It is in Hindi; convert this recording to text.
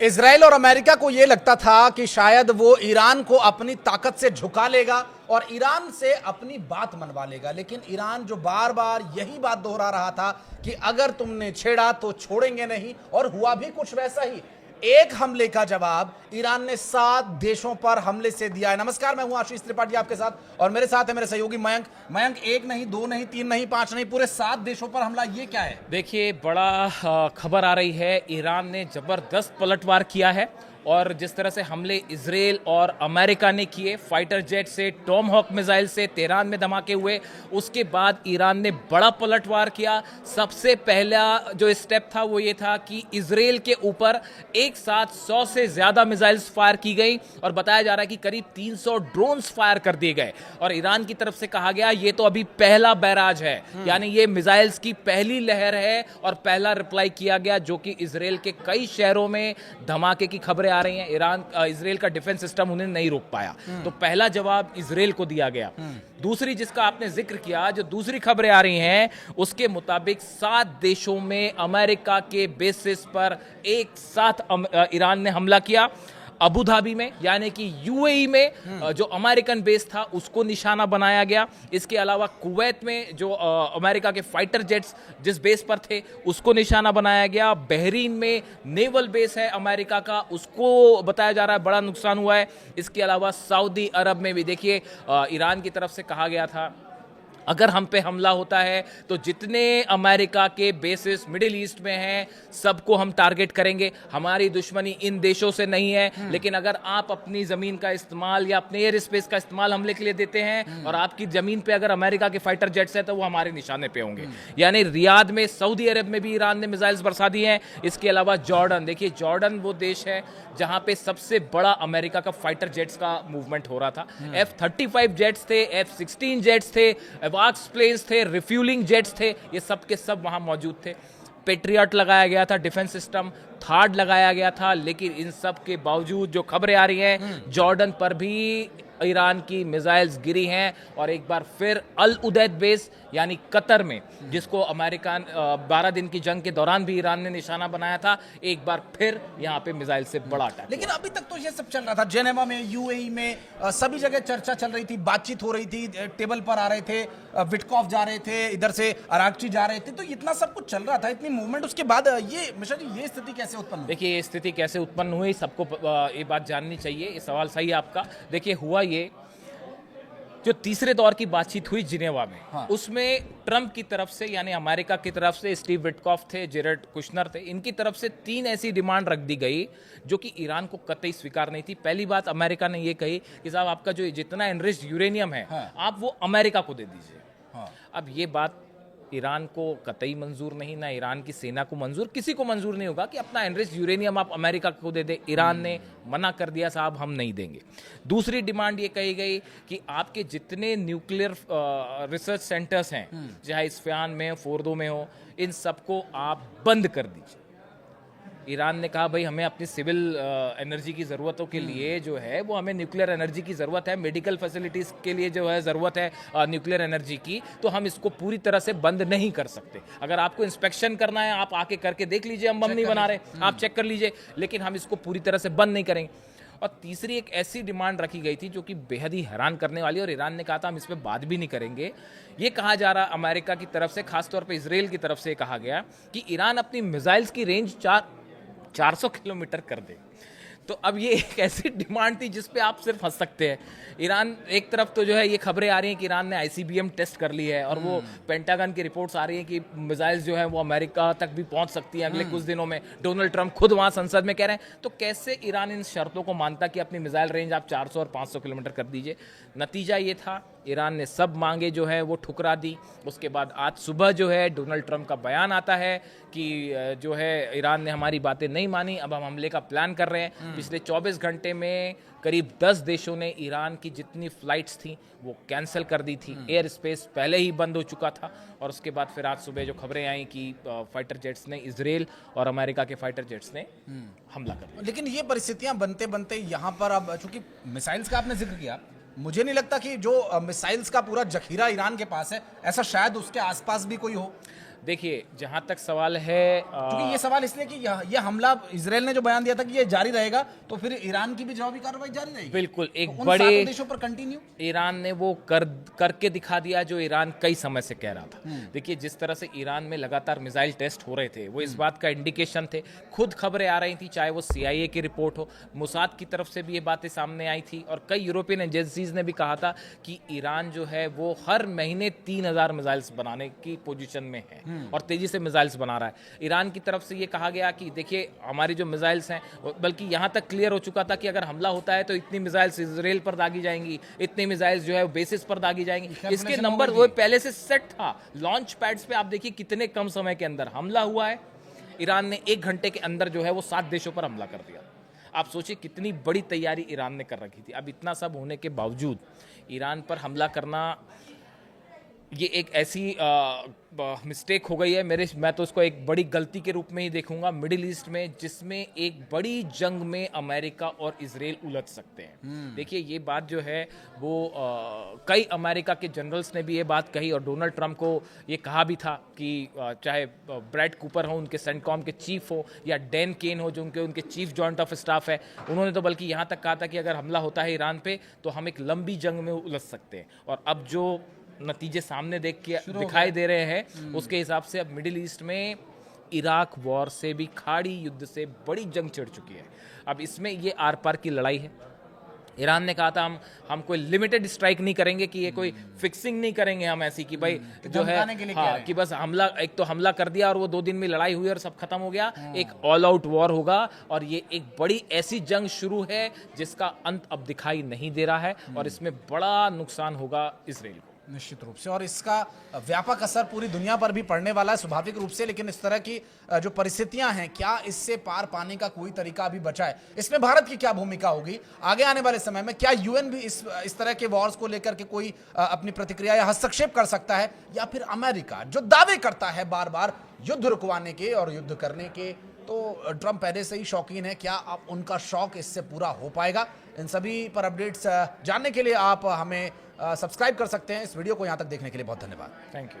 इजराइल और अमेरिका को यह लगता था कि शायद वो ईरान को अपनी ताकत से झुका लेगा और ईरान से अपनी बात मनवा लेगा, लेकिन ईरान जो बार बार यही बात दोहरा रहा था कि अगर तुमने छेड़ा तो छोड़ेंगे नहीं, और हुआ भी कुछ वैसा ही। एक हमले का जवाब ईरान ने 7 देशों पर हमले से दिया है। नमस्कार, मैं हूं आशीष त्रिपाठी आपके साथ, और मेरे साथ है मेरे सहयोगी मयंक। मयंक, 1 नहीं, 2 नहीं, 3 नहीं, 5 नहीं, पूरे 7 देशों पर हमला, ये क्या है? देखिए, बड़ा खबर आ रही है। ईरान ने जबरदस्त पलटवार किया है, और जिस तरह से हमले इजराइल और अमेरिका ने किए, फाइटर जेट से, टॉमहॉक मिसाइल से तेहरान में धमाके हुए, उसके बाद ईरान ने बड़ा पलटवार किया। सबसे पहला जो स्टेप था वो ये था कि इजराइल के ऊपर एक साथ 100 से ज्यादा मिसाइल्स फायर की गई, और बताया जा रहा है कि करीब 300 ड्रोन्स फायर कर दिए गए। और ईरान की तरफ से कहा गया ये तो अभी पहला बैराज है, यानी ये मिसाइल्स की पहली लहर है, और पहला रिप्लाई किया गया, जो कि इजराइल के कई शहरों में धमाके की खबरें आ रही हैं। इजराइल का डिफेंस सिस्टम उन्हें नहीं रोक पाया, तो पहला जवाब इजराइल को दिया गया। दूसरी, जिसका आपने जिक्र किया, जो दूसरी खबरें आ रही हैं, उसके मुताबिक 7 देशों में अमेरिका के बेसिस पर एक साथ ईरान ने हमला किया। अबू धाबी में, यानी कि यूएई में जो अमेरिकन बेस था उसको निशाना बनाया गया। इसके अलावा कुवैत में जो अमेरिका के फाइटर जेट्स जिस बेस पर थे उसको निशाना बनाया गया। बहरीन में नेवल बेस है अमेरिका का, उसको बताया जा रहा है बड़ा नुकसान हुआ है। इसके अलावा सऊदी अरब में भी देखिए, ईरान की तरफ से कहा गया था अगर हम पे हमला होता है तो जितने अमेरिका के बेसिस मिडिल ईस्ट में हैं सबको हम टारगेट करेंगे। हमारी दुश्मनी इन देशों से नहीं है, लेकिन अगर आप अपनी जमीन का इस्तेमाल या अपने एयर स्पेस का इस्तेमाल हमले के लिए देते हैं और आपकी जमीन पे अगर अमेरिका के फाइटर जेट्स हैं तो वो हमारे निशाने पे होंगे। यानी रियाद में, सऊदी अरब में भी ईरान ने मिसाइल्स बरसा दी हैं। इसके अलावा जॉर्डन, देखिए जॉर्डन वो देश है जहां पे सबसे बड़ा अमेरिका का फाइटर जेट्स का मूवमेंट हो रहा था। F-35 जेट्स थे, F-16 जेट्स थे, वाक्स प्लेन्स थे, रिफ्यूलिंग जेट्स थे, ये सब के सब वहां मौजूद थे। पेट्रियट लगाया गया था डिफेंस सिस्टम, थार्ड लगाया गया था, लेकिन इन सब के बावजूद जो खबरें आ रही हैं, जॉर्डन पर भी ईरान की मिसाइल्स गिरी हैं। और एक बार फिर अल उदैद बेस यानी कतर में, जिसको अमेरिका 12 दिन की जंग के दौरान भी ईरान ने निशाना बनाया था, एक बार फिर यहाँ पे मिसाइल से बड़ा अटैक। लेकिन अभी तक तो ये सब चल रहा था, जेनेवा में, यूएई में, सभी जगह चर्चा चल रही थी, बातचीत हो रही थी, टेबल पर आ रहे थे, विटकॉफ जा रहे थे, इधर से अरागची जा रहे थे, तो इतना सब कुछ चल रहा था, इतनी मूवमेंट, उसके बाद ये मिश्रा जी, ये स्थिति कैसे उत्पन्न हुई? देखिए, ये स्थिति कैसे उत्पन्न हुई, सबको ये बात जाननी चाहिए। ये सवाल सही है आपका। देखिए, हुआ ये, जो तीसरे दौर की बातचीत हुई जिनेवा में, हाँ। उसमें ट्रंप की तरफ से, यानी अमेरिका की तरफ से स्टीव विटकॉफ थे, जेरेड कुशनर थे, इनकी तरफ से 3 ऐसी डिमांड रख दी गई जो कि ईरान को कतई स्वीकार नहीं थी। पहली बात, अमेरिका ने ये कही कि साहब आपका जो जितना एनरिच्ड यूरेनियम है, हाँ। आप वो अमेरिका को दे दीजिए। हाँ। अब ये बात ईरान को कतई मंजूर नहीं, ना ईरान की सेना को मंजूर, किसी को मंजूर नहीं होगा कि अपना एनरिच्ड यूरेनियम आप अमेरिका को दे दे। ईरान ने मना कर दिया, साहब हम नहीं देंगे। दूसरी डिमांड ये कही गई कि आपके जितने न्यूक्लियर रिसर्च सेंटर्स हैं, चाहे इस्फहान में, फोर्दो में हो, इन सबको आप बंद कर दीजिए। ईरान ने कहा भाई हमें अपनी सिविल एनर्जी की ज़रूरतों के लिए जो है वो हमें न्यूक्लियर एनर्जी की ज़रूरत है, मेडिकल फैसिलिटीज़ के लिए जो है ज़रूरत है न्यूक्लियर एनर्जी की, तो हम इसको पूरी तरह से बंद नहीं कर सकते। अगर आपको इंस्पेक्शन करना है आप आके करके देख लीजिए, हम बम नहीं बना रहे, आप चेक कर लीजिए, लेकिन हम इसको पूरी तरह से बंद नहीं करेंगे। और तीसरी एक ऐसी डिमांड रखी गई थी जो कि बेहद ही हैरान करने वाली, और ईरान ने कहा था हम इस पर बात भी नहीं करेंगे। ये कहा जा रहा अमेरिका की तरफ से, खासतौर पर इजराइल की तरफ से कहा गया कि ईरान अपनी मिसाइल्स की रेंज 400 किलोमीटर कर दे। तो अब ये एक ऐसी डिमांड थी जिस पे आप सिर्फ हंस सकते हैं। ईरान एक तरफ तो जो है ये खबरें आ रही हैं कि ईरान ने ICBM टेस्ट कर ली है, और वो पेंटागन की रिपोर्ट्स आ रही हैं कि मिसाइल्स जो है वो अमेरिका तक भी पहुंच सकती हैं अगले कुछ दिनों में। डोनाल्ड ट्रंप खुद वहां संसद में कह रहे हैं। तो कैसे ईरान इन शर्तों को मानता कि अपनी मिसाइल रेंज आप 400 और 500 किलोमीटर कर दीजिए? नतीजा ये था ईरान ने सब मांगे जो है वो ठुकरा दी। उसके बाद आज सुबह जो है डोनाल्ड ट्रंप का बयान आता है कि जो है ईरान ने हमारी बातें नहीं मानी, अब हम हमले का प्लान कर रहे हैं। पिछले 24 घंटे में करीब 10 देशों ने ईरान की जितनी फ्लाइट्स थी वो कैंसिल कर दी थी। एयर स्पेस पहले ही बंद हो चुका था। और उसके बाद फिर आज सुबह जो खबरें आई कि फाइटर जेट्स ने, इजराइल और अमेरिका के फाइटर जेट्स ने हमला कर दिया। लेकिन ये परिस्थितियां बनते बनते यहाँ पर अब चूंकि मिसाइल्स का आपने जिक्र किया, मुझे नहीं लगता कि जो मिसाइल्स का पूरा जखीरा ईरान के पास है ऐसा शायद उसके आसपास भी कोई हो। देखिए, जहां तक सवाल है क्योंकि ये सवाल इसलिए कि ये हमला इजराइल ने जो बयान दिया था कि ये जारी रहेगा, तो फिर ईरान की भी जवाबी कार्रवाई जारी रहेगी। बिल्कुल, एक तो उन बड़े सातों देशों पर कंटिन्यू ईरान ने वो करके दिखा दिया जो ईरान कई समय से कह रहा था। देखिए, जिस तरह से ईरान में लगातार मिसाइल टेस्ट हो रहे थे वो इस बात का इंडिकेशन थे। खुद खबरें आ रही थी, चाहे वो CIA की रिपोर्ट हो, मोसाद की तरफ से भी ये बातें सामने आई थी और कई यूरोपियन एजेंसीज ने भी कहा था कि ईरान जो है वो हर महीने 3000 मिसाइल्स बनाने की पोजीशन में है और तेजी से मिसाइल्स बना रहा है। ईरान की तरफ से ये कहा गया कि देखिए, हमारी जो मिसाइल्स हैं, बल्कि यहाँ तक क्लियर हो चुका था कि अगर हमला होता है तो इतनी मिसाइल्स इजराइल पर दागी जाएंगी, इतनी मिसाइल्स जो है बेसिस पर दागी जाएंगी। इसके नंबर वो पहले से सेट था। लॉन्च पैड्स पे आप देखिए कितने कम समय के अंदर हमला हुआ है। ईरान ने 1 घंटे के अंदर जो है वो 7 देशों पर हमला कर दिया। आप सोचिए कितनी बड़ी तैयारी ईरान ने कर रखी थी। अब इतना सब होने के बावजूद ईरान पर हमला करना, ये एक ऐसी मिस्टेक हो गई है मैं तो उसको एक बड़ी गलती के रूप में ही देखूंगा मिडिल ईस्ट में, जिसमें एक बड़ी जंग में अमेरिका और इजराइल उलझ सकते हैं। देखिए, ये बात जो है वो कई अमेरिका के जनरल्स ने भी ये बात कही और डोनाल्ड ट्रंप को ये कहा भी था कि चाहे ब्रैड कूपर हो, उनके सेंटकॉम के चीफ हो, या डैन केन हो जो उनके चीफ जॉइंट ऑफ स्टाफ है, उन्होंने तो बल्कि यहाँ तक कहा था कि अगर हमला होता है ईरान पे तो हम एक लंबी जंग में उलझ सकते हैं। और अब जो नतीजे सामने दिखाई दे रहे हैं उसके हिसाब से अब मिडिल ईस्ट में इराक वॉर से भी, खाड़ी युद्ध से बड़ी जंग छिड़ चुकी है। अब इसमें ये आर पार की लड़ाई है। ईरान ने कहा था हम कोई लिमिटेड स्ट्राइक नहीं करेंगे, कि ये कोई फिक्सिंग नहीं करेंगे हम ऐसी कि भाई जो है कि बस हमला, एक तो हमला कर दिया और वो 2 दिन में लड़ाई हुई और सब खत्म हो गया। एक ऑल आउट वॉर होगा और ये एक बड़ी ऐसी जंग शुरू है जिसका अंत अब दिखाई नहीं दे रहा है और इसमें बड़ा नुकसान होगा इजराइल को। निश्चित रूप से, और इसका व्यापक असर पूरी दुनिया पर भी पड़ने वाला है स्वाभाविक रूप से। लेकिन इस तरह की जो परिस्थितियां हैं, क्या इससे पार पाने का कोई तरीका अभी बचा है? इसमें भारत की क्या भूमिका होगी आगे आने वाले समय में? क्या UN भी इस तरह के वॉर्स को लेकर के कोई अपनी प्रतिक्रिया या हस्तक्षेप कर सकता है, या फिर अमेरिका जो दावे करता है बार बार युद्ध रुकवाने के और युद्ध करने के, तो ट्रंप पहले से ही शौकीन है, क्या अब उनका शौक इससे पूरा हो पाएगा? इन सभी पर अपडेट्स जानने के लिए आप हमें सब्सक्राइब कर सकते हैं। इस वीडियो को यहाँ तक देखने के लिए बहुत धन्यवाद। Thank you.